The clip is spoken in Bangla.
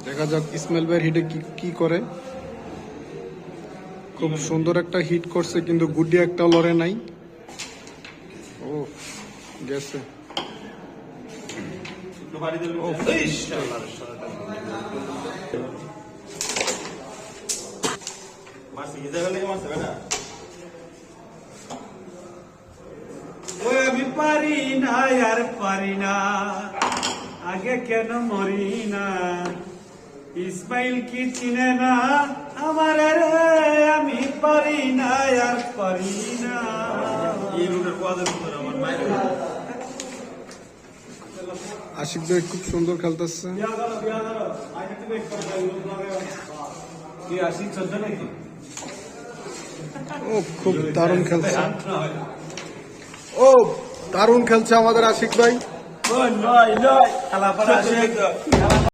দেখা যাক ইসমাইল ভাইয়ের হিটে কি করে। খুব সুন্দর একটা হিট করছে, কিন্তু গুড্ডি একটা লড়ে নাই। ও গেছে। আমি পারি না আর পারি না, আগে কেন মরি না, ইসমাইল কি চিনে না আমার রে, আমি পারি না আর পারি না। আশিক ভাই খুব সুন্দর খেলতেছে। ও খুব দারুণ খেলছে। ও দারুণ খেলছে আমাদের আশিক ভাই।